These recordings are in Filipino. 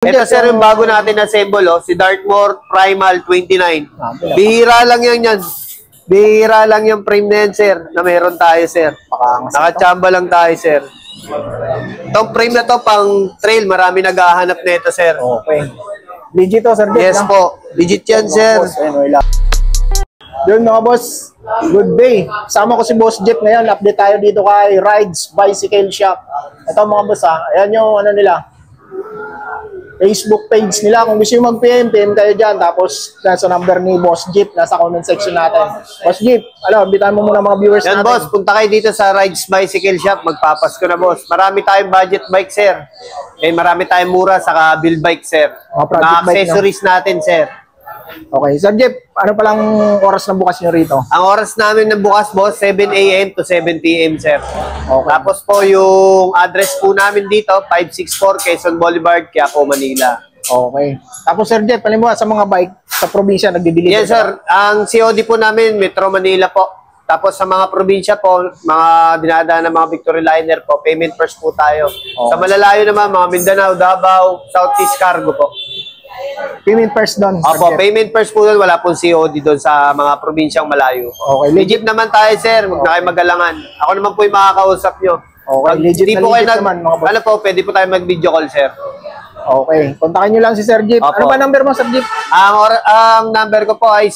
Ito sir yung bago natin na symbol, oh, si Dartmoor Primal 29. Bihira lang yan. Bihira lang yung frame na yan, sir, na meron tayo, sir. Nakachamba lang tayo, sir. Itong frame na to pang trail, marami naghahanap na ito, sir. Okay. Legit to, sir. Yes po. Legit yan, sir. Yun mga boss, good day. Sama ko si Boss Jeff ngayon. Update tayo dito kay Rides Bicycle Shop. Ito mga boss ha, ayan yung ano nila, Facebook page nila. Kung gusto nyo mag-PM, PM kayo dyan. Tapos nasa number ni Boss Jeep, nasa comment section natin. Boss Jeep, bitaan mo muna mga viewers yan, natin. Boss, punta kayo dito sa Rides Bicycle Shop. Magpapasko na, boss. Marami tayong budget bike, sir. Marami tayong mura, saka build bike, sir. Mga accessories natin, sir. Okay. Sir Jeff, ano palang oras ng bukas nyo rito? Ang oras namin ng bukas, boss, 7 a.m. to 7 p.m., sir. Okay. Tapos po, yung address po namin dito, 564 Quezon Boulevard, Quiapo, Manila. Okay. Tapos, Sir Jeff, halimbawa sa mga bike sa probinsya, nagdi-deliver? Yes, sir. Ang COD po namin, Metro Manila po. Tapos sa mga probinsya po, mga dinadaan ng mga Victory Liner po, payment first po tayo. Okay. Sa malalayo naman, mga Mindanao, Davao, Southeast Cargo po. Payment first doon. Opo, payment first po doon. Wala pong COD doon sa mga probinsyang malayo. Okay. Legit naman tayo, sir. Huwag na kayo magalangan. Ako naman po yung makakausap nyo. Okay. Legit na legit naman, mga boss. Ano po, pwede po tayo mag-video call, sir. Okay. Kontakin nyo lang si Sir Jeep. Ano ba number mo, Sir Jeep? Ang number ko po ay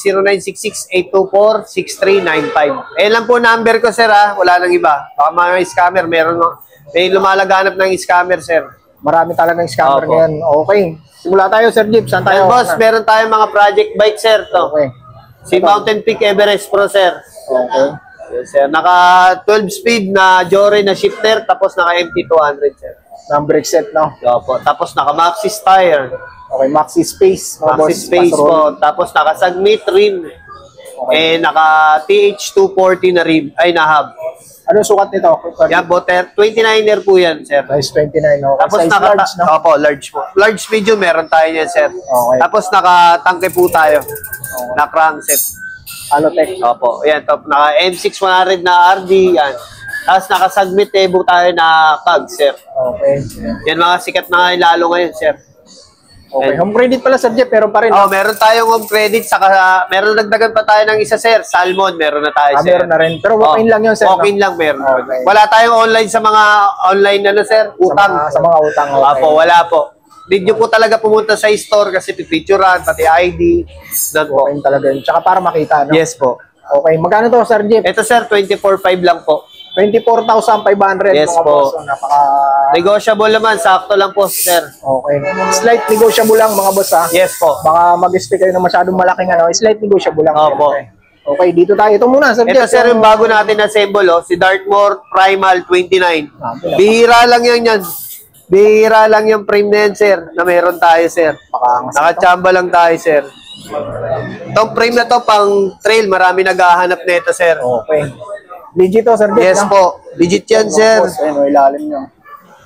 0966-824-6395. Lang po number ko, sir, ha. Wala nang iba. Baka mga scammer, may lumalaganap ng scammer, sir. Marami talagang scammer ngayon. Okay. Simula tayo, Sir Jeep. Saan tayo? Boss, meron tayong mga project bike, sir. To. Okay. Si Mountain Peak Everest Pro, sir. Okay. Yes, sir. Naka 12 speed na Jory na shifter, tapos naka MT200, sir. Number set, no? Opo. Tapos naka Maxxis tire. Okay, Maxxi Space. Maxxis Space po. Tapos naka Submit rim. Okay. Naka TH240 na rim. Ay, na hub. Ano sukat nito? Yan po, 29er po yan, sir. Size 29, no? Tapos size large, no? Opo, large po. Large medium, meron tayo yan, sir. Okay. Tapos nakatangke po tayo. Na crankset. Alotech. Opo, yan. Naka M6100 na RD, yan. Tapos naka-submit table tayo na pag, sir. Okay. Yan mga sikat na lalo ngayon, sir. Okay. Home credit pala, Sir Jeff, pero pa rin. Oh, meron tayong home credit, saka meron nagdagan pa tayo ng isa, sir. Salmon, meron na tayo, sir. Meron na rin. Pero walk-in lang yun, sir. Walk-in lang, meron. Okay. Wala tayong online sa mga online sir. Utang. Sa mga utang. Okay. Opo, wala po. Need nyo po talaga pumunta sa store kasi pipicturean, pati ID. Doon po. Walk-in talaga yun. Tsaka para makita, no? Yes po. Okay. Magkano to, Sir Jeff? Ito, sir, 24,500 lang po. 24,500. Yes mga po. boss. So, napaka... Negotiable naman, sakto lang po, sir. Okay. Slight negotiable lang, mga boss, ha? Yes po. Baka mag-expect kayo ng masyadong malaking ano. Slight negotiable lang. Opo. Okay, dito tayo. Ito muna, Sir Ito, Jeff. sir, yung bago natin na symbol, oh, si Dartmoor Primal 29. Bihira lang yan. Bihira lang yung frame na yan, sir, na meron tayo, sir. Nakachamba lang tayo, sir. Itong frame na to pang trail, marami naghahanap na ito, sir. Okay. Legit to, Sir Jeff. Yes po. Legit yan, sir. Ayun, ilalim nyo.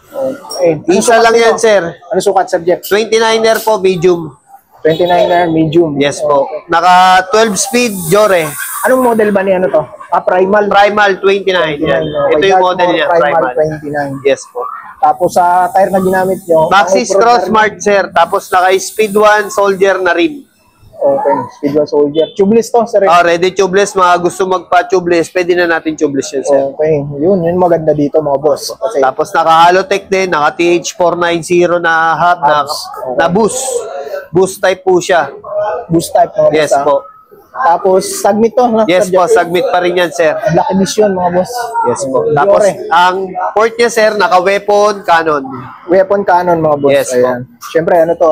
Okay. Isa lang yan, sir. Ano sukat, Sir Jeff? 29er po, medium. 29er medium. Yes po. Naka 12 speed, Jore. Anong model ba niya, ano to? Primal? Primal 29. Yan. Ito yung model niya, Primal Primal. 29. Yes po. Tapos sa tire na ginamit nyo? Maxxis Cross Smart, sir. Tapos naka Speed 1 Soldier na rim. Okay. Speed 1 Soldier. Tubeless to, sir. Ready tubeless. Mga gusto magpa-tubeless, pwede na natin tubeless yan, sir. Okay. Yun maganda dito, mga boss. Kasi, tapos naka Halotech din, naka TH490 na hub, na boost. Boost type po siya. Boost type, mga boss. Yes po. Tapos submit to, no? Yes po, submit pa rin yan, sir. Black edition, mga boss. Yes po. Tapos ang port niya, sir, naka weapon, Canon. Weapon Canon, mga boss. Yes ayan. Siyempre, ano to,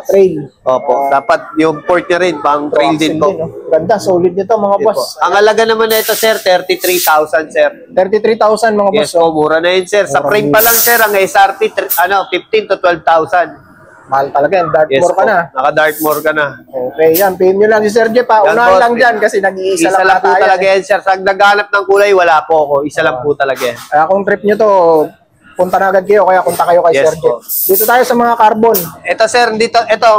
trail. Opo. Dapat yung port niya rin, pang trail din po. No? Ganda, solid nito, mga boss. Ang alaga naman na ito, sir, 33,000, sir. 33,000, mga boss. Yes po, mura na yun, sir. Sa frame pa lang, sir, ang SRP, 15 to 12,000. Mahal talaga yan. Dartmoor ka na. Naka-Dartmoor ka na. Okay, yan. Pin nyo lang si Sir Jeff, ha. Unahan lang dyan kasi nag-iisa lang po talaga yan, sir. Sa naghanap ng kulay, wala po ako. Isa lang po talaga yan. Kaya kung trip nyo to, punta na agad kayo, kaya punta kayo kay Sir Jeff. Dito tayo sa mga carbon. Ito, sir, dito, ito,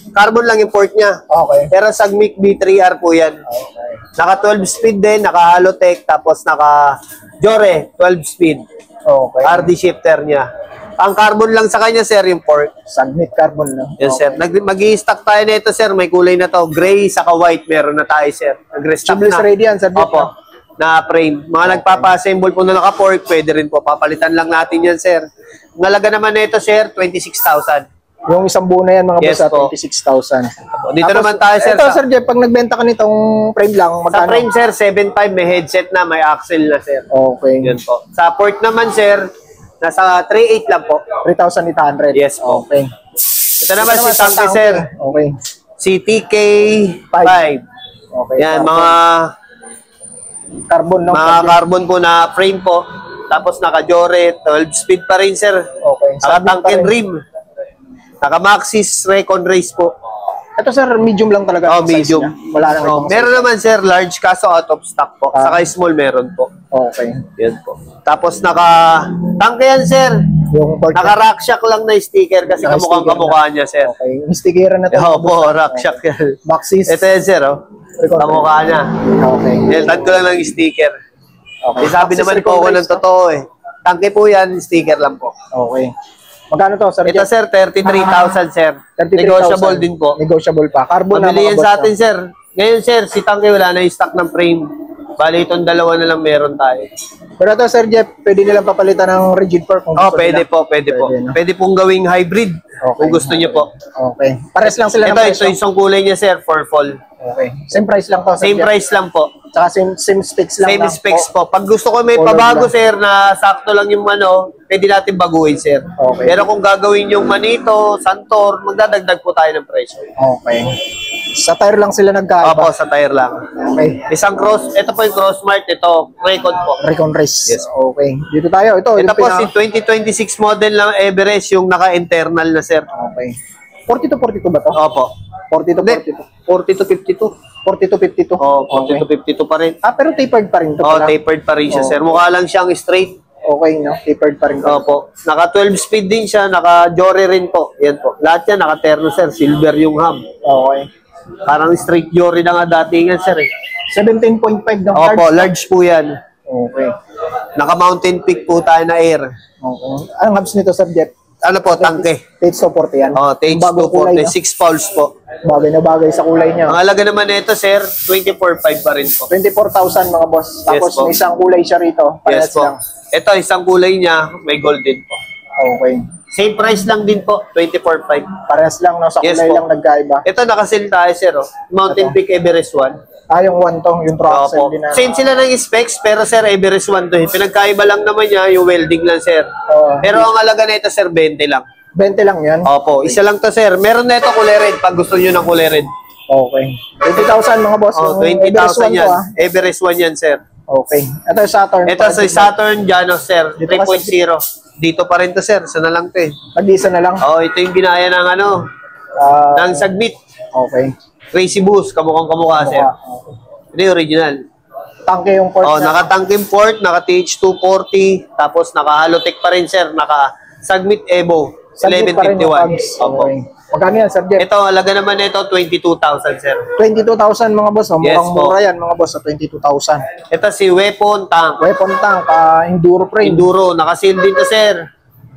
carbon lang yung port niya. Okay. Pero Sagmic B3R po yan. Okay. Naka 12 speed din, naka Halotech, tapos naka Jore, 12 speed. Okay. RD shifter niya. Ang carbon lang sa kanya, sir, yung pork. Submit carbon lang. Yes, sir. Mag-i-stock tayo na ito, sir. May kulay na to. Gray, saka white. Meron na tayo, sir. Nag-restock Tubeless na. ready yan, Sir Jeff. Opo. Na frame. Mga nagpapa-assemble po na naka-pork, pwede rin po. Papalitan lang natin yan, sir. Ang halaga naman na ito, sir, 26,000. Yung isang buo na yan, mga Yes boss, po. 26,000. Dito naman tayo, sir. Ito, Sir Jeff, pag nagbenta ka nitong frame lang, Sa magkano? frame, sir, 7.5. May headset na, may axle na, sir. Okay. Yun po. Sa pork naman, sir, nasa 3.8 lang po. 3,800. Yes po. Okay. Ito naman si Tangke, sir. Okay. Si TK5. Okay. Yan, Carbon, no? mga carbon po na frame po. Tapos naka-Jore, 12 speed pa rin, sir. Okay. Naka-tank and rim. Naka-Maxis Recon Race po. Ito, sir, medium lang talaga. Oh, ang size medium. niya. Wala nang ibang Meron naman, sir, large kaso out of stock po. Ah. Saka small meron po. Okay. Yan po. Tapos naka-tanke yan, sir. Yung pork. Naka-rack shock lang na sticker kasi Naka-sticker kamukha niya, sir. Okay. Yung stickeran na to. Oo po, rack shock yan. Maxis. Ito yan, sir, oh. Kamukha niya. Okay. Niltan ko lang ng sticker. Okay. Sabi Maxis naman Recon po ako Race, ng totoo eh. Tangke po yan, sticker lang po. Okay. Magkano to, Sir Ito, Jeff? sir, 33,000, sir. 33,000. Negotiable din po. Negotiable pa. Carbon na, Pabili mga yan boss, sa no? atin, sir. Ngayon, sir, si Tangke wala na yung stock ng frame. Bali, itong dalawa na lang meron tayo. Pero ito, Sir Jeff, pwede nilang papalitan ng rigid fork kung Oh, gusto pwede nila. po, pwede po. Pwede, no? Pwede pong gawing hybrid kung gusto niyo po. Okay. Pares lang sila ng Ito, presyo. isang kulay niya, sir, for fall. Okay. Same price lang to, Sir Same Jeff. price lang po. Tsaka same specs lang. Same lang. specs po. Pag gusto ko may Color pabago, lang. sir, na sakto lang yung pwede natin baguhin, sir. Okay. Pero kung gagawin yung Manito, Santor, magdadagdag po tayo ng presyo. Okay. Sa tire lang sila nagkaiba. Opo, sa tire lang. Okay. Isang ito po yung Crossmart, ito, Recon po. Recon Race. Yes. Okay. Dito tayo. Ito Ito yung po, si 2026 model ng Everest, yung naka-internal na, sir. Okay. 40 to 42 ba to? Opo. 40 to Hindi, 42. 40 to 52. 40 to 52. Oh, 40 Okay. to 52 pa rin. Ah, pero tapered pa rin to Oh, pala. tapered pa rin siya, Oh. sir. Mukha lang siyang straight. Okay, no? Tapered pa rin. Opo. Naka 12 speed din siya, naka Jore rin po. Yan po. Lahat yan naka-terno, sir. Silver yung hub. Okay. Parang straight Jore na nga datingan, sir. 17.5 ng Opo, cards. large po yan. Okay. Naka-mountain peak po tayo na air. Okay. Anong hubs nito, Sir Jeff? Ano po, tangke. TH240 yan. Oh, Bagong kulay, no? 6 pulse po. Bagay na bagay sa kulay niya. Ang halaga naman nito, sir, 24,500 pa rin po. 24,000 mga boss. Tapos po. may isang kulay siya rito. Yes Parehas po. lang. Ito, isang kulay niya, may gold din po. Okay. Same price lang din po, 24,500. Parehas lang, no? Sa Yes kulay po. lang nagkaiba. Ito, nakasil tayo, sir. Oh. Mountain Peak Everest 1. Ah, yung one tong, yung truck Opo. din na. Same sila ng specs, pero sir, Everest 1 to. Pinagkaiba lang naman niya, yung welding lang, sir. Oo. Pero ang halaga na ito, sir, 20 lang. 20 lang yan. Opo, isa lang to, sir. Meron na ito kulay red, pag gusto niyo ng kulay red. Okay. 20,000 mga boss. Oh, Yung Everest 20,000 1 yan. to, ah. Everest 1 yan, sir. Okay. Ito yung Saturn. Ito sa Saturn Janos, sir. Dito 3.0. Dito pa rin to, sir. Sana lang to eh. Nag-isa na lang. Oh, ito yung ginaya ng ano, Ah, ng Sagmit. okay. Crazy Boost, kamukhang kamukha, sir. Ito yung original. Tangke yung port Oh, na. naka-tanking port, naka-TH240, tapos naka-Halotech pa rin, sir. Naka-Sagmit Evo, Subject pa rin yung 1151. tags. Opo. Okay. Magkano yan, subject? Ito, halaga naman nito 22,000, sir. 22,000 mga boss. Oh. Yes Mukhang po. mura yan mga boss sa 22,000. Ito si Weapon Tank. Weapon tank, enduro frame. Enduro, naka-seal din to, sir.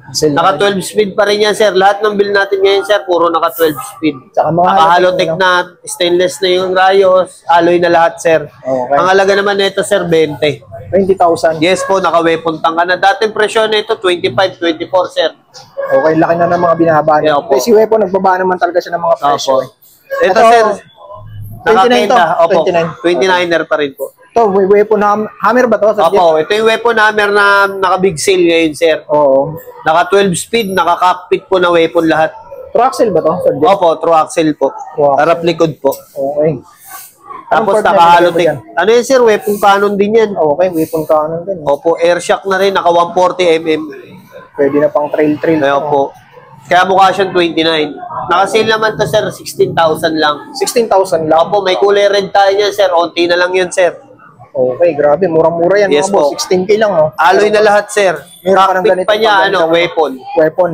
Sila. Naka-12 speed pa rin yan, sir. Lahat ng bill natin ngayon, sir, puro naka-12 speed. Tsaka mga Naka-Halotech na, stainless na yung rayos, alloy na lahat, sir. Okay. Ang halaga naman nito, sir, 20. 20,000. Yes po, naka-weapon tank ka na. Dating presyo nito, 25, 24, sir. Okay, laki na ng mga binabaan. Yeah, opo. Kasi si Weapon, nagbaba naman talaga siya ng mga presyo. Opo. Ito, Ito, sir, 29 to. nakakenda. Opo, 29. 29er pa rin po. Ito, Weapon hammer ba to? Subject? Opo, ito yung weapon hammer na naka-big sale ngayon, sir. Oo. Naka-12 speed, naka-cockpit po na weapon lahat. Truaxle ba to? Subject? Opo, true axle po. Wow. Harap likod po. Okay. Tapos Anong part naka-Halotech. na nilagay Ano yun, sir? Weapon cannon din yan. Okay, weapon cannon din. Opo, air shock na rin, naka 140mm. Pwede na pang trail. Kaya po. Kaya mukha siyang 29. Naka-sale naman to, sir, 16,000 lang. 16,000 lang. Opo, may kulay red tayo niyan, sir. Onti na lang yun, sir. Okay, grabe. Murang-mura yan Yes mga boss. po. 16K lang, oh. Alloy na lahat, sir. Meron ka ng Cockpit ganito pa niya, pang ano, ganito. weapon. Weapon.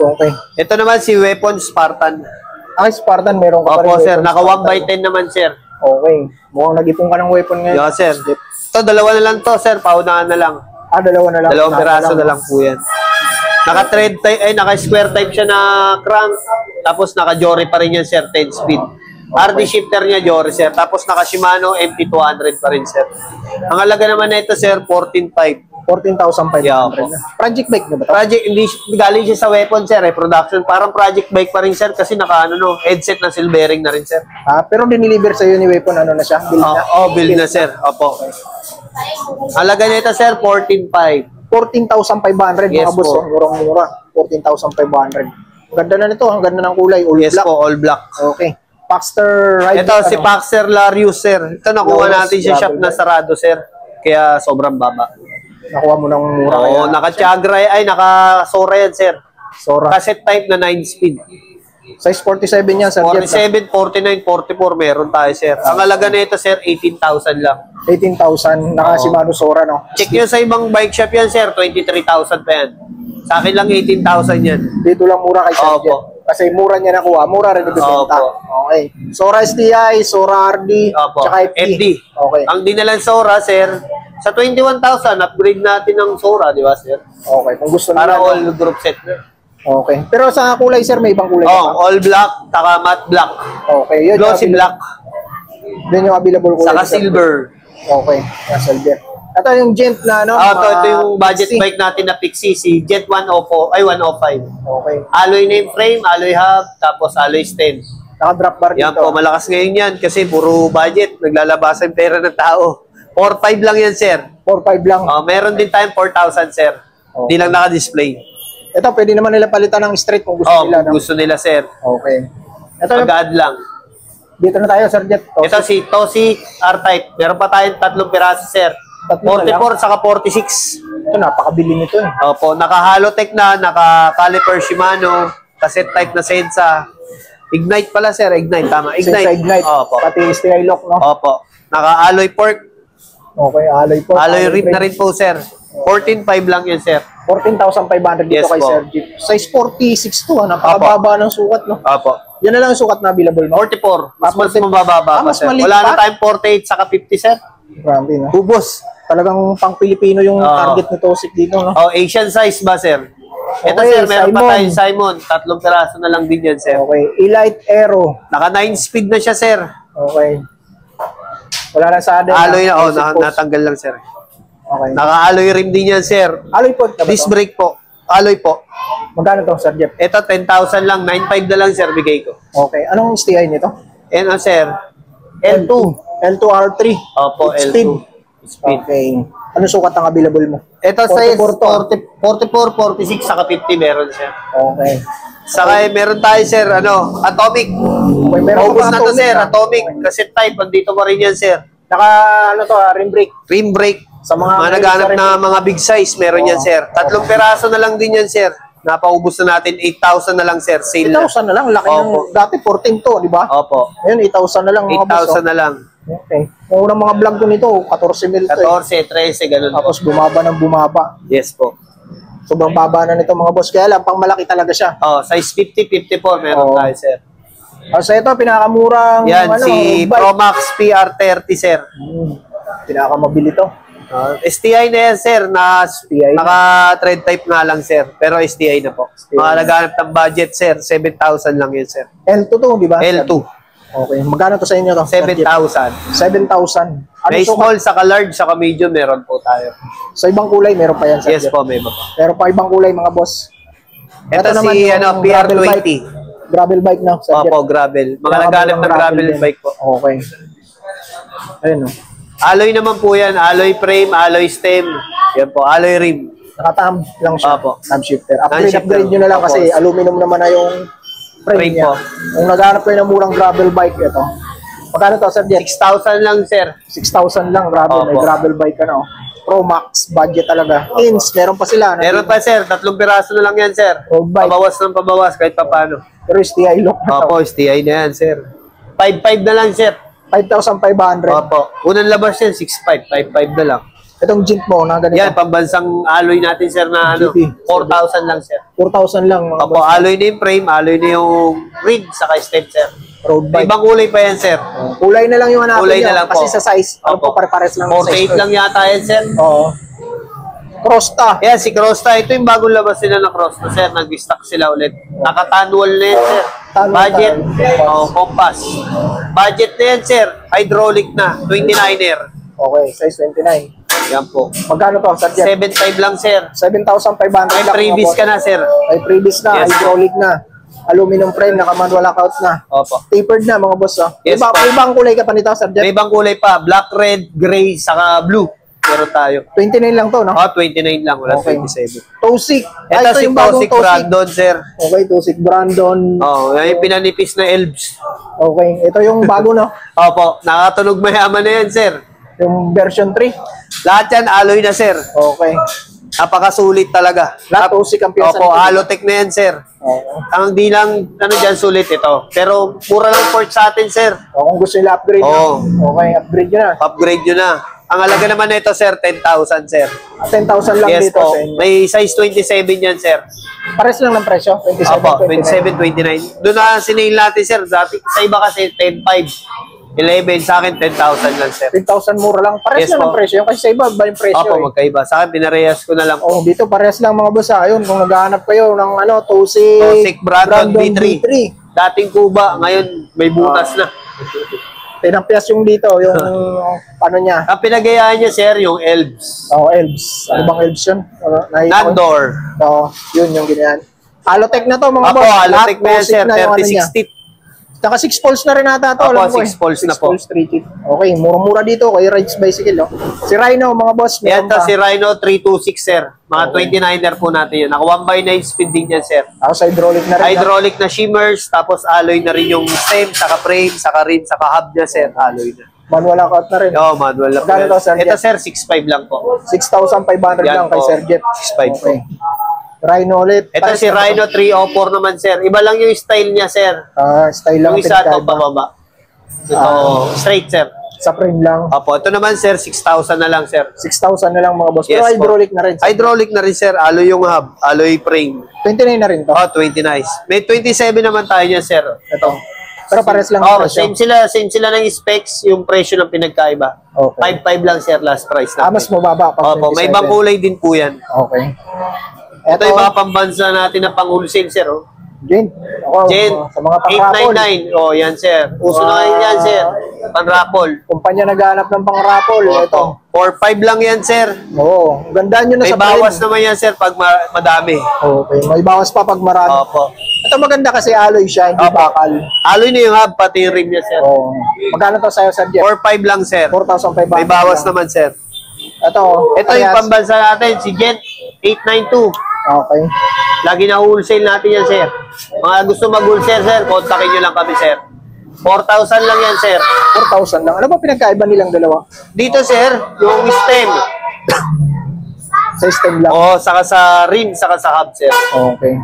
Okay. Ito naman si Weapon Spartan. Ay, Spartan, meron ka pa rin Opo, sir. weapon, Naka Spartan. 1x10 naman, sir. Okay. Mukhang nag-ipon ka ng weapon ngayon. Yeah, sir. Ito, dalawa na lang to, sir. Paunahan na lang. Ah, dalawa na lang. Dalawang piraso lang. na lang po yan. Naka-thread type, naka-square type siya na crank. Tapos naka-Jory pa rin yan, sir, 10 speed. RD shifter niya, Jory, sir. Tapos naka-Shimano MT200 pa rin, sir. Ang halaga naman na ito, sir, 14,500. 14,500 Yeah, na. Project bike na ba ito? Project, hindi galing siya sa weapon, sir, production. Parang project bike pa rin, sir, kasi headset na silvering na rin, sir. Pero diniliver sa'yo ni Weapon, ano na siya? Build na? Build na, sir. Opo. Halaga niya ito, sir, 14,500. 14,500 Yes mga boss. po. Murang-mura. 14,500. Ganda na nito. Ang ganda ng kulay. All Yes black. po, all black. Okay. Paxter Ride. Ito, si Paxter Larius, sir. Ito, nakuha Larius, natin sa shop grabe na ba? sarado, sir. Kaya sobrang baba. Nakuha mo ng mura. Oo, naka-Chagra, naka-Sora yan, sir. Sora. Cassette type na 9-speed. Size 47 yan, Sir Jet. 47, 49, 44, meron tayo, sir. Ang halaga na ito, sir, 18,000 lang. 18,000. Naka-Shimano Sora, no? Check nyo sa ibang bike shop yan, sir. 23,000 pa yan. Sa akin lang 18,000 yan. Dito lang mura kay Sir Opo. Jet. Kasi mura niya nakuha. Mura rin ibibenta. Opo. Okay. Sora STI, Sora RD, Opo. tsaka FD. Okay. Ang dinalang Sora, sir, sa 21,000, upgrade natin ng Sora, di ba, sir? Okay. Kung gusto nila. Para no? all group set na. Okay. Pero sa kulay, sir, may ibang kulay pa ba? All black, taka matte black. Okay. Yun, Glossy yung black, Yun yung available kulay. saka Sir. silver. Okay. Silver. Ito yung Gent na, no? Ito yung budget Pixie. bike natin na Pixie, si Jet 105. Okay. Alloy name frame, alloy hub, tapos alloy stem. Naka-drop bar dito. Yan po, malakas ngayon yan kasi puro budget, naglalabas ang pera ng tao. 4,500 lang yan, sir. 4,500 lang. Meron din tayong 4,000, sir. Hindi lang naka-display. Ito, pwede naman nila palitan ng straight kung gusto nila. Kung gusto nila, sir. Okay. Ito, Pag-add lang. dito na tayo, Sir Jet. Ito si Tosi R-Type. Meron pa tayong 3 piraso, sir. Tatlo na 44 saka 46. Ito, napakabili nito. Opo, naka-Halotech na, naka-caliper Shimano, cassette type na Sensa. Ignite pala, sir. Ignite, tama. Ignite. Ignite. Opo. Pati STI lock, no? Opo. Naka-alloy pork. Okay, alloy po. Alloy rim na rin po, sir. 14,500 lang yan, sir. 14,500 dito Yes kay po. Sir Jet. Size 46 to, napakababa ng sukat, no? Opo. Yan na lang ang sukat na available, no? 44. Mas 44. mababa pa, Mas sir. maliit Wala na pa? tayong 48 saka 50, sir. Grabe, no? Ubos. Talagang pang Pilipino yung target ni Tosik dito, no? Asian size ba, sir? Ito, Okay, sir, meron pa Simon. tayong Simon. 3 piraso na lang din yan, sir. Okay, Elite Aero. Naka 9 speed na siya, sir. Okay. Wala na sa atin. Alloy na, Basic post. natanggal lang, sir. Okay. Naka-alloy rim din yan, sir. Alloy po na ba Disc to? brake po. Alloy po. Magkano to, Sir Jeff? Ito, 10,000 lang. 9,500 na lang, sir, bigay ko. Okay. Anong STI nito? Ano, sir? L2. L2R3. Opo, L2. Speed. Speed. Okay. Ano sukat ang available mo? Ito, size 44 to. 44, 46, saka 50 meron, sir. Okay. Saka meron tayo, sir, Atomic. Okay, meron Paubos pa na to, sir. ah. Atomic. Kasi type, andito pa rin yan, sir. Naka, ano to, rim brake. Rim brake. Sa mga naghanap rim na mga big size, meron yan, sir. 3 piraso na lang din yan, sir. Napaubos na natin. 8,000 na lang, sir. Sale na. 8,000 na lang. Laki ng, Opo. dati 14 to, di ba? Opo. Ngayon, 8,000 na lang mga boss. 8,000 na lang. Okay. Yung unang mga vlog ko nito, 14 mil to. 14, 13, ganun po. Tapos bumaba ng bumaba. Yes po. Sobrang baba na nito mga boss. Kaya lang, pang malaki talaga siya. Size 50, 54 meron Oo. tayo, sir. So ito, pinakamurang Yan, si bike. Promax PR30, sir. Pinakamabili to. STI na yan, sir. STI na. Naka-thread type nga lang, sir. Pero STI na po. STI Mga na. naghanap ng budget, sir. 7,000 lang yun, sir. L2 to, di ba? L2. Okay. Magkano to sa inyo to? 7,000. 7,000. Ano May sukat? small, saka large, saka medium, meron po tayo. Sa ibang kulay, meron pa yan. Sir Yes Jeff. po, may iba po. Meron pa ibang kulay mga boss. Ito naman si yung PR20. gravel bike. Gravel bike na. Sir Jeff. Opo, gravel. Mga Gravel naghanap ng ng gravel din. bike po. Okay. Ayun o. Alloy naman po yan. Alloy frame, alloy stem. Yan po, alloy rim. Nakatam lang siya. Opo. Tab shifter. Non-shifter. Upgrade nyo na lang Opo. kasi aluminum naman na yung frame Frame niya. po. Kung naghanap kayo ng murang gravel bike, ito. Magkano to, Sir Jeff? 6,000 lang, sir. 6,000 lang, gravel. May Opo. gravel bike ka na. Oh. Pro Max, budget talaga. Ins, meron pa sila. Meron pa, sir. 3 piraso na lang yan, sir. Road bike. Pabawas ng pabawas kahit papano. Pero STI look na to. Opo, STI na yan, sir. 5,500 na lang, sir. 5,500. Opo. Unang labas yan, 6,500. 5,500 na lang. Itong Jint mo, na ganito. Yan, pambansang alloy natin, sir, na GT. 4,000 lang, sir. 4,000 lang. Mga Opo, boss. alloy na yung frame, alloy na yung rig, saka stem, sir. Road May bike. ibang kulay pa yan, sir. Kulay na lang yung hanapin Kulay nyo. na lang po. Kasi sa size, ano po, Opo. pare-pares lang. ng size 48 to. lang yata yan, sir. Oo. Crosta. Yan, si Crosta. Ito yung bagong labas nila ng Crosta, sir. Nag-stock sila ulit. Naka-tanwal na yan, sir. Tanwal Budget. tayo. Compass. Budget na yan, sir. Hydraulic na. 29er. Okay, size 29. Yan po. Magkano to, Sir Jeff? 7.5 lang, sir. 7,500 May lang. previous ka na, sir. May previous na, Yes. hydraulic na. Aluminum frame, naka-manual lockout na. Opo. Tapered na, mga boss. Oh. Yes, Iba, po. may ibang kulay ka pa nito, Sir Jeff? May ibang kulay pa. Black, red, gray, saka blue. Meron tayo. 29 lang to, no? 29 lang. Wala Okay. 27. Tosik. Ito si yung bagong Tosik Brandon, sir. Okay, Tosik Brandon. Oh, yan yung pinanipis na elves. Okay, ito yung bago, no? Opo, nakatunog mayaman na yan, sir. Yung version 3. Lahat yan, alloy na, sir. Okay. Napakasulit talaga. Lahat Tosik ang piyesa. Opo, Halotech na yan, sir. Okay. Ang di lang, dyan, sulit ito. Pero, mura lang port sa atin, sir. O, kung gusto nila upgrade, Oo. no? Okay, upgrade nyo na. Upgrade nyo na. Ang halaga naman nito, sir, 10,000, sir. 10,000 lang Yes dito po. sa inyo. May size 27 yan, sir. Pares lang ng presyo, 27, Opo, 29. 27, 29. Doon na sinail natin, sir. Dati, sa iba kasi 10,500. 11, sa akin 10,000 lang, sir. 10,000 mura lang. Pares Yes lang ng po. presyo. Kasi sa iba, ba yung presyo Opo, eh. magkaiba. Sa akin, pinarehas ko na lang. Oh, dito pares lang mga boss. Ayun, kung naghahanap kayo ng ano, Tosik Tosik Brandon B3. B3. Dating Kuba, ngayon may butas na. Tinampias yung dito, yung ano niya. Ang pinagayaan niya, sir, yung elves. Oh, elves. Ano bang elves yun? Nandor. Oo, yun yung ganyan. Halotech na to mga Opo, boss. Halotech na yan, Tosik sir. na yung ano niya. 36 tip. Tsaka 6 poles na rin ata to. Opo, alam ko 6 poles na 6 po. poles, 3 tip. Okay, mura-mura dito kay Rides Bicycle. Oh. Si Rhino, mga boss. Yan meron to pa. si Rhino 326, sir. Mga 29er po natin yan. Naka 1x9 speed din yan, sir. Ako sa hydraulic na rin. Hydraulic na shimmers, tapos alloy na rin yung stem, saka frame, saka rim, saka hub niya, sir. Alloy na. Manual lockout na rin. Oo, manual na po. Magkano to, sir? Ito, sir, 6.5 lang po. 6,500 Yan lang kay po. Sir Jeff. 6.5 po. Okay. Rhino ulit. Ito si Rhino 304 naman, sir. Iba lang yung style niya, sir. Style lang. Yung isa ito, pinagkaiba. pababa. Ito, straight, sir. Sa frame lang. Opo, ito naman, sir, 6,000 na lang, sir. 6,000 na lang mga boss. Pero Yes, po. hydraulic na rin. Hydraulic na rin, sir. Alloy yung hub. Alloy frame. 29 na rin to. Oh, 20 nice. May 27 naman tayo niya, sir. Ito. Pero pares lang. Oh, ang presyo. same sila ng specs, yung presyo ng pinagkaiba. Okay. 5.5 lang, sir, last price na. Mas mababa. Pag Opo, may 27. ibang kulay din po yan. Okay. Ito yung mga pambansa natin na pang-wholesale, sir. Oh. Jen. Ako, Jen, sa mga pang-rapol. 899. Oh, yan, sir. Uso na ngayon yan, sir. Pan-rapol. Kumpanya naghahanap ng pang-rapol. Ito. 4.5 lang yan, sir. Oo. Gandaan nyo na May sa bawas frame. naman yan, sir, pag madami. Okay. May bawas pa pag marami. Opo. Ito maganda kasi alloy siya, hindi bakal. Alloy na yung hub, pati yung rim niya, sir. Oo. Magkano to sa'yo, Sir Jeff? 4.5 lang, sir. 4,500. May bawas lang. naman, sir. Ito. Ito yung pambansa natin, si Gent 892. Okay. Lagi na wholesale natin yan, sir. Mga gusto mag-wholesale, sir, kontakin nyo lang kami, sir. 4,000 lang yan, sir. 4,000 lang. Ano ba pinagkaiba nilang dalawa? Dito, sir, yung stem. Sa stem lang. Oo, saka sa rim, saka sa hub, sir. Okay.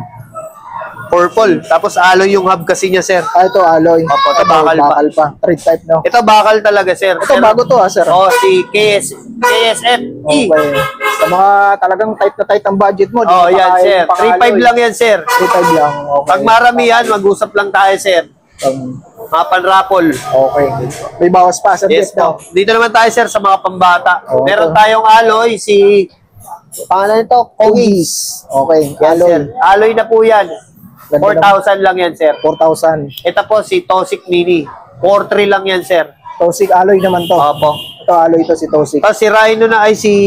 Purple. Tapos alloy yung hub kasi niya, sir. Ito alloy. Opo, ito bakal pa. Bakal pa. Thread type, no? Ito bakal talaga, sir. Ito bago to, sir. Oo, si KSFE. Okay. Sa mga talagang tight na tight ang budget mo. Oo, yan, sir. 3.5 lang yan, sir. 3.5 lang. Okay. Pag maramihan, mag-usap lang tayo, sir. Mga panrapol. Okay. May bawas pa, Sir Yes Jeff, no? po. Dito naman tayo, sir, sa mga pambata. Oo. Meron tayong alloy, si... Pangalan nito? Kogis. Okay. Yes, Alloy. sir. Alloy na po yan. Ganda 4,000 lang yan, sir. 4,000. Ito po, si Tosik Mini. 4,300 lang yan, sir. Tosik alloy naman to. Opo. Ito alloy to si Tosik. Tapos si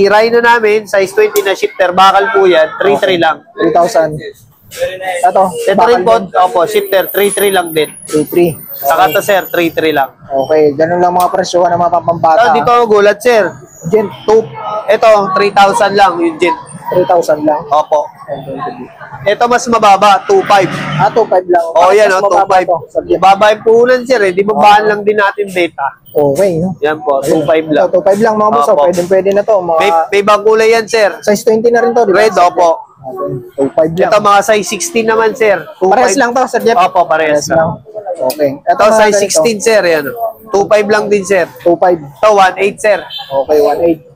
Rhino namin, size 20 na shifter, bakal po yan, 3,300 lang. 3,000. Ito. Ito rin po, opo, shifter, 3,300 lang din. 3,300. Saka to, sir, 3,300 lang. Okay. Ganun lang mga presyohan ng mga pampambata. Tapos dito ako gulat, sir. Gen Ito, 3,000 lang, yung jet. 3,000 lang. Opo. Ito mas mababa, 2,500. 2,500 lang. Oh, yan, Mas oh, mababa 2,500. to, Sir Jeff. Baba yung puhunan, sir, eh. Di ba bahan lang din natin data? Okay. No? Yan po, 2,500 lang. Ito, 2,500 lang mga boss. Opo. Pwede na to. Mga May ibang kulay yan, sir. size 20 na rin to. Di ba? Red, opo. Okay. 2,500 lang. Ito, mga size 16 naman, sir. 2,500. Parehas lang to, Sir Jeff. Opo, parehas lang. Okay. Ito, mga size ganito. 16, sir. Yan. 2,500 lang din, sir. 2,500. Ito, 1,800, sir. Okay, 1,800.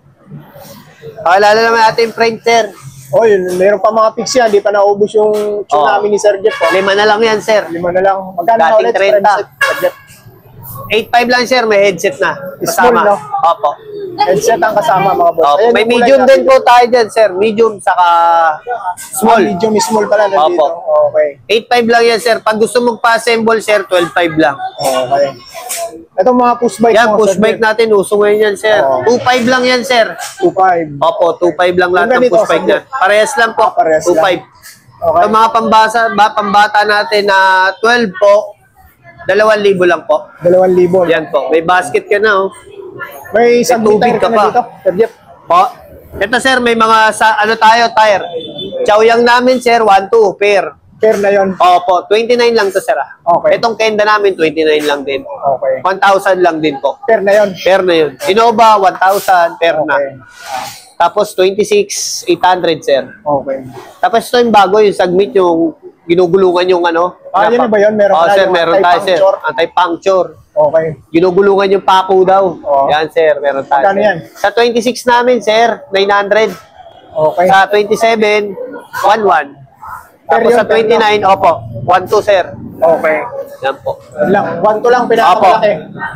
Pakilala naman natin yung frame, sir. Oh, yun, meron pa mga pics yan. Di pa naubos yung tsunami ni Sir Jeff. Oh. 5 na lang yan, sir. 5 na lang. Magkano na Dating ulit? 30. Frame set, Sir Jeff? 8.5 lang sir, may headset na. Small, Kasama. no? Opo. Headset ang kasama mga boss. Opo. Ayan May yung kulay medium natin. din po tayo dyan sir. Medium saka small. Medium small pala nandito. Opo. Okay. 8.5 lang yan sir. Pag gusto mong pa-assemble sir, 12.5 lang. Okay. Itong mga push bike Yan, mo, push bike natin. Uso ngayon yan sir. Oo. 2.5 lang yan sir. 2.5. Opo, 2.5 lang lahat Yung ng ganito, push bike sir. yan. Parehas lang po. Parehas 2.5. lang. Okay. Ito mga pambata natin na 12 po, 2,000 lang po. 2,000. Yan po. May basket ka na oh. May isang tubig tire ka ka na pa. dito. Sir Jeff. Po. Ito sir, may mga tire. Chowyang namin sir, 1-2 pair. Pair na yon. Opo, 29 lang to sir. Okay. Itong kenda namin, 29 lang din. Okay. 1,000 lang din po. Pair na yon. Pair na yun. Innova, 1,000, pair na. Okay. Tapos 26,800 sir. Okay. Tapos ito yung bago, yung Submit, yung ginugulungan yung ano. Yan na ba yun? Meron Oo ka na sir, yung meron tayo sir. anti-puncture? Anti-puncture. Okay. Ginugulungan yung pako daw. Oo. Yan sir, meron tayo. Magkano yan? Sa 26 namin sir, 900. Okay. Sa 27, 1,100. Tapos yun, sa 29, opo, 1,200 sir. Okay. Yan po. Yun lang. 1 to lang, Opo. pinakamalaki.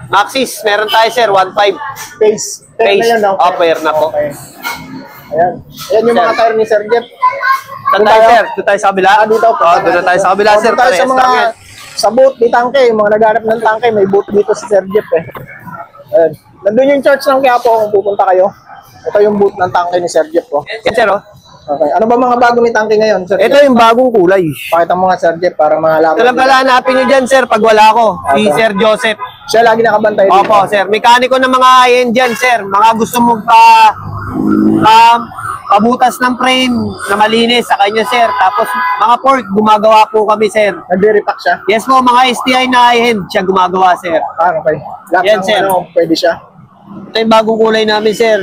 Maxis, meron tayo sir, 1,500. Face. Pair na Face. yun, no? Pair na po. Okay. Ayan. Ayan yung mga Sir. tire ni Sir Jeff. Saan tayo sir? Doon tayo sa kabila? Dito. Doon na tayo sa kabila sir. Doon tayo sa Parehas mga lang yan. sa boot ni Tangke, yung mga naghanap ng Tangke, may boot dito si Sir Jeff eh. Ayan. Nandun yung church ng Quiapo kung pupunta kayo. Ito yung boot ng Tangke ni Sir Jeff po. Yan sir oh. Okay. Ano ba mga bago ni Tangke ngayon, Sir Ito Jeff? yung bagong kulay. Pakita mo nga Sir Jeff para malaman. Ito lang pala hanapin nyo dyan sir pag wala ko. Si Opo. Sir Joseph. Siya lagi nakabantay dito. Opo sir. Mekaniko ng mga high-end dyan sir. Mga gusto mong pabutas ng frame na malinis sa kanya sir. Tapos mga port, gumagawa po kami sir. Nagre-repack siya. Yes po, mga STI na high-end siya gumagawa sir. Okay. Lahat Yan, ng sir. ano, pwede siya. Ito yung bagong kulay namin sir.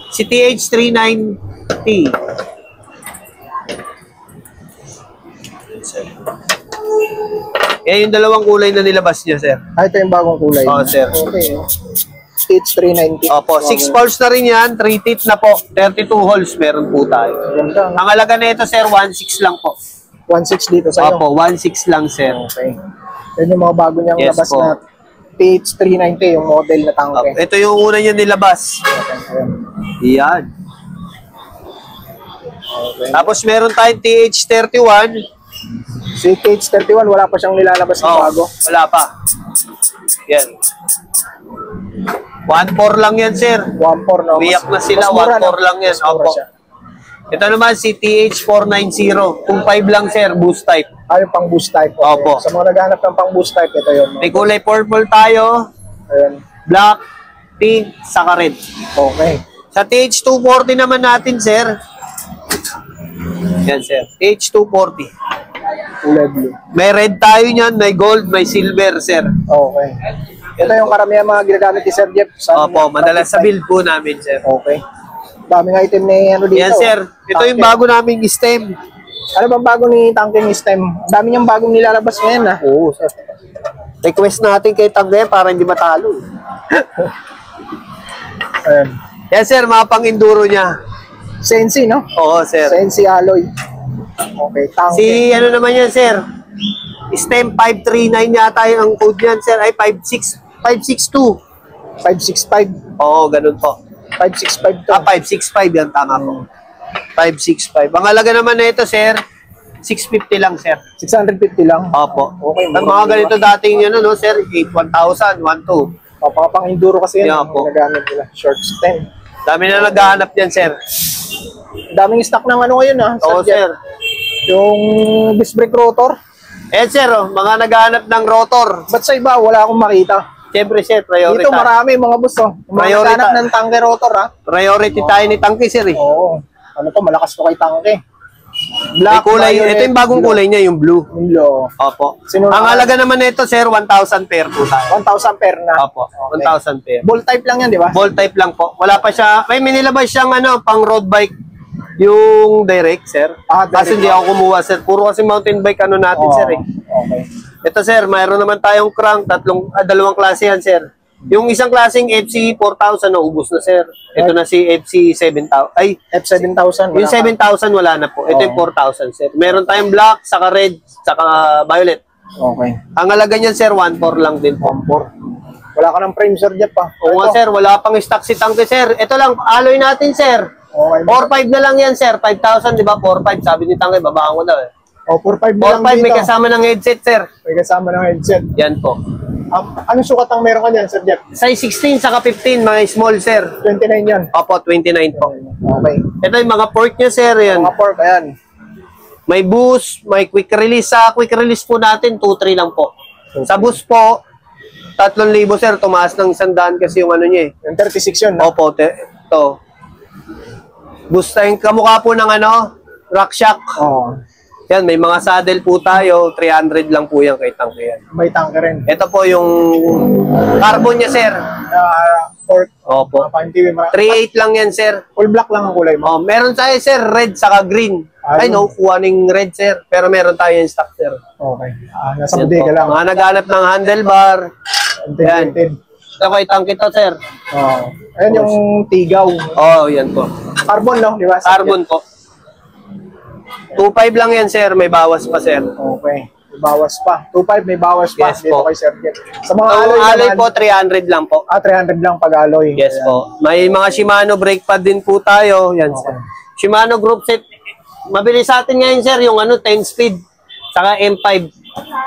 Si TH39T. Yan yung dalawang kulay na nilabas niya sir. Ito yung bagong kulay. Oo, sir. Okay. Stage 390. Opo, 6 poles na rin yan, 3 teeth na po, 32 holes meron po tayo. Ganda. Ang halaga na ito sir, 1.6 lang po. 1.6 dito sa'yo. Opo, 1.6 lang sir. Okay. Yan yung mga bago niyang Yes labas po. na TH390, yung model na tangke. Opo, ito yung una niya nilabas. Ayan. Yan. Okay. Tapos meron tayong TH31. Si TH31, wala pa siyang nilalabas na Oh, bago. wala pa. Yan. 1.4 lang yan sir. 1.4, no? Umiyak na sila, mas mura, 1.4 lang yan. Mas mura Opo. siya. Ito naman si TH490. 2.5 lang sir, boost type. Yung pang boost type. Okay. Opo. Sa mga naghanap ng pang boost type, ito yun. No? May kulay purple tayo, Ayan. black, pink, saka red. Okay. Sa TH240 naman natin, sir. Yan, sir. TH240. Kulay blue. May red tayo niyan, may gold, may silver, sir. Okay. Ito yung karamihan mga ginagamit ni Sir Jeff. Sa Opo, madalas sa build po namin, sir. Okay. Daming item ni ano dito. Yan, sir. Ito yung Tangke. bago naming stem. Ano bang bago ni Tangke ni Stem? Dami niyang bagong nilalabas ngayon, ha? Oo, sir. Request natin kay Tangge para hindi matalo. Ayan. Yan, sir, mga pang-enduro niya. Sensi, no? Oo, sir. Sensi alloy. Okay, Tangke. Si ano naman yan, sir? Stem 539 yata yung code yan, sir. Ay, 562. 565. Oo, ganun po. 565 to. 565 yan, tama po. 565. Ang halaga naman na ito, sir, 650 lang, sir. 650 lang. Opo. Okay, Ang mga ganito dating, ano, no, sir, 1,000, 1,200. Pang enduro kasi yan. Yeah, ang po. Ginagamit nila. Short stem. Dami na naghahanap yan, sir. Daming stock ng ano ngayon, ha? Oo, Jeff? sir. Yung disc brake rotor. Eh, sir, oh, mga naghahanap ng rotor. Ba't sa iba, wala akong makita. Siyempre, sir, priority. Dito marami mga boss, oh. Yung mga Priority. naghanap ng Tangke rotor, ha? Priority tayo ni Tangke, sir, eh. Oo. Ano to, malakas to kay Tangke. May kulay, violet, ito yung bagong blue. kulay niya, yung blue. Yung blue. Opo. Sino Ang na- halaga naman nito, sir, 1,000 pair po tayo. 1,000 pair na. Opo, Okay. 1,000 pair. Ball type lang yan, di ba? Ball type lang po. Wala pa siya. May minilabas siyang ano, pang road bike. Yung direct, sir. Ah, direct. Kasi hindi ako kumuha, sir. Puro kasi mountain bike ano natin, Oo. sir, eh. Okay. Ito, sir, mayroon naman tayong crank. Dalawang klase yan, sir. Yung isang klaseng FC 4,000 na ubos na, sir. Ito na si FC 7,000. Ay, F7000. yung 7,000 wala na po. Ito yung 4,000, sir. Meron tayong black, saka red, saka violet. Okay. Ang halaga niyan, sir, 1,400 lang din po. Wala ka ng frame, Sir Jeff, pa. Oo nga, sir. Wala pang stock si Tangke, sir. Ito lang, alloy natin, sir. Okay. 4.5 na lang yan, sir. 5,000, di ba? 4.5. Sabi ni Tangke, babaan ko daw eh. O, 4.5 na lang 4.5 dito. may kasama ng headset, sir. May kasama ng headset. Yan po. Anong sukat ang meron ka dyan, Sir Jeff? Size 16 saka 15, mga small, sir. 29 yan. Opo, 29 po. Okay. Ito yung mga port niya, sir. Yan. Mga pork, ayan. May boost, may quick release. Sa quick release po natin, 2.3 lang po. Sa boost po, 3,000, sir. Tumaas ng 100 kasi yung ano niya eh. Yung 36 yun, no? Opo, ito. Boost tayong kamukha po ng ano, RockShox. Oo. Yan, may mga saddle po tayo. 300 lang po yan kay Tangke yan. May tanke rin. Ito po yung carbon niya, sir. Pork. Opo. 3.8 lang yan, sir. Full black lang ang kulay mo. Oh, meron tayo, sir, red saka green. Ay, no, kuha ng red, sir. Pero meron tayo yung stock, sir. Okay. Nasa Yan bodega po. lang. Mga naghanap ng handlebar. Yan. Tinted. Ito kay Tangke to, sir. Oo. Ayan yung tigaw. Oh, yan po. Carbon, no? Di ba? Carbon po. 2.5 lang yan, sir. May bawas pa, sir. Okay. May bawas pa. 2.5 may bawas pa. Yes dito po. kay Sir Jeff. Sa mga Ang alloy alloy naman, po, 300 lang po. 300 lang pag alloy. Yes Ayan. po. May mga Shimano brake pad din po tayo. Yan, sir. Shimano group set. Mabilis sa atin ngayon, sir, yung ano, 10 speed. Saka M5.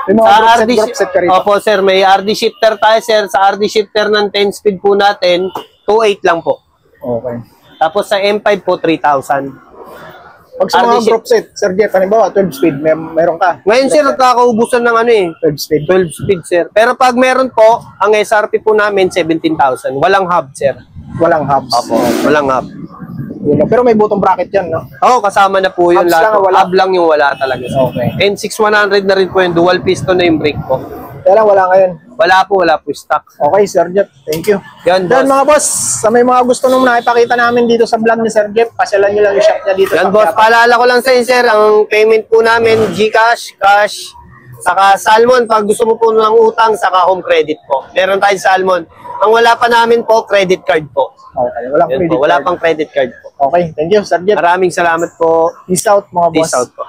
May mga group set ka rin. Opo, sir. May RD shifter tayo, sir. Sa RD shifter ng 10 speed po natin, 2.8 lang po. Okay. Tapos sa M5 po, 3,000. Pag sa mga RD group set, Sir Jeff, halimbawa, 12 speed, meron ka. Ngayon, sir, nagkakaubusan ng ano eh. 12 speed. 12 speed, sir. Pero pag meron po, ang SRP po namin, 17,000. Walang hub, sir. Walang hubs. Opo, walang hub. Yun lang. Pero may butong bracket yan, no? Oo, kasama na po yun Hubs lahat. lang, wala. Hub lang yung wala talaga. Okay. N6100 na rin po yung dual piston na yung brake po. Kaya lang, wala ngayon. Wala po stock. Okay, Sir Jeff. Thank you. Yan, Then, boss. mga boss, sa may mga gusto nung nakipakita namin dito sa vlog ni Sir Jeff, pasyalan nyo lang yung shop niya dito. Yan, sa boss. Quiapo. Paalala ko lang sa inyo, sir, ang payment po namin, GCash, cash, saka Salmon. Pag gusto mo po ng utang, saka home credit po. Meron tayong Salmon. Ang wala pa namin po, credit card po. Okay, walang Yan credit po, wala card. pang credit card po. Okay, thank you, Sir Jeff. Maraming salamat po. Peace out, mga boss. Peace out po.